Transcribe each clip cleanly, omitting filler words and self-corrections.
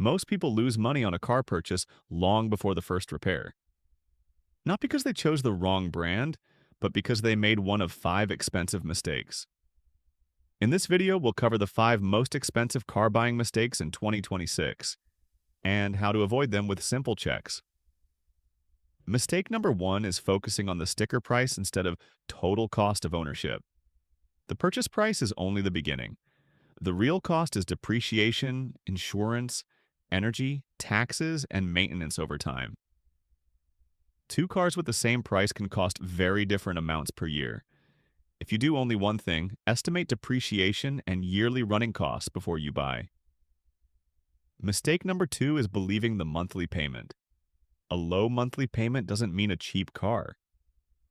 Most people lose money on a car purchase long before the first repair. Not because they chose the wrong brand, but because they made one of 5 expensive mistakes. In this video, we'll cover the 5 most expensive car buying mistakes in 2026 and how to avoid them with simple checks. Mistake number 1 is focusing on the sticker price instead of total cost of ownership. The purchase price is only the beginning. The real cost is depreciation, insurance, energy, taxes, and maintenance over time. 2 cars with the same price can cost very different amounts per year. If you do only one thing, estimate depreciation and yearly running costs before you buy. Mistake number 2 is believing the monthly payment. A low monthly payment doesn't mean a cheap car.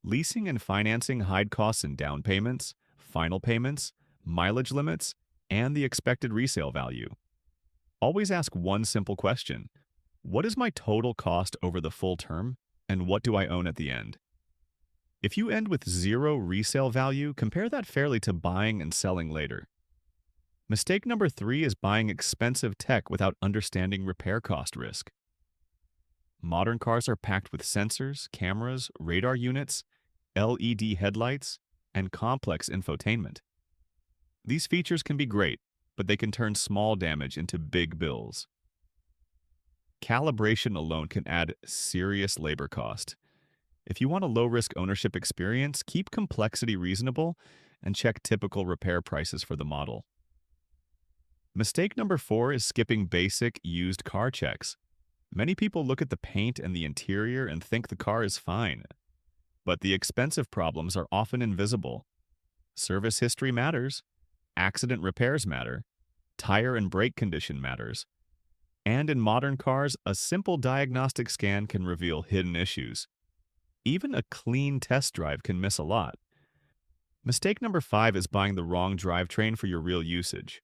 Leasing and financing hide costs in down payments, final payments, mileage limits, and the expected resale value. Always ask one simple question: what is my total cost over the full term, and what do I own at the end? If you end with 0 resale value, compare that fairly to buying and selling later. Mistake number 3 is buying expensive tech without understanding repair cost risk. Modern cars are packed with sensors, cameras, radar units, LED headlights, and complex infotainment. These features can be great, but they can turn small damage into big bills. Calibration alone can add serious labor cost. If you want a low-risk ownership experience, keep complexity reasonable and check typical repair prices for the model. Mistake number 4 is skipping basic used car checks. Many people look at the paint and the interior and think the car is fine. But the expensive problems are often invisible. Service history matters, accident repairs matter, tire and brake condition matters. And in modern cars, a simple diagnostic scan can reveal hidden issues. Even a clean test drive can miss a lot. Mistake number 5 is buying the wrong drivetrain for your real usage.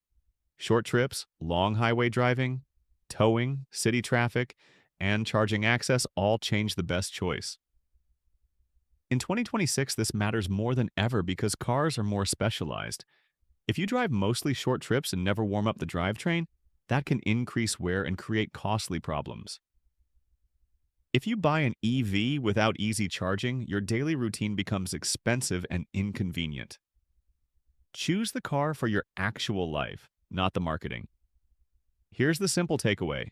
Short trips, long highway driving, towing, city traffic, and charging access all change the best choice. In 2026, this matters more than ever because cars are more specialized. If you drive mostly short trips and never warm up the drivetrain, that can increase wear and create costly problems. If you buy an EV without easy charging, your daily routine becomes expensive and inconvenient. Choose the car for your actual life, not the marketing. Here's the simple takeaway.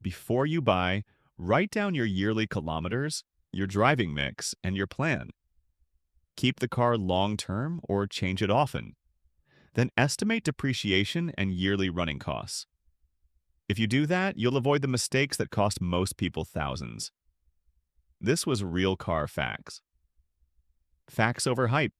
Before you buy, write down your yearly kilometers, your driving mix, and your plan. Keep the car long-term or change it often. Then estimate depreciation and yearly running costs. If you do that, you'll avoid the mistakes that cost most people thousands. This was Real Car Facts. Facts over hype.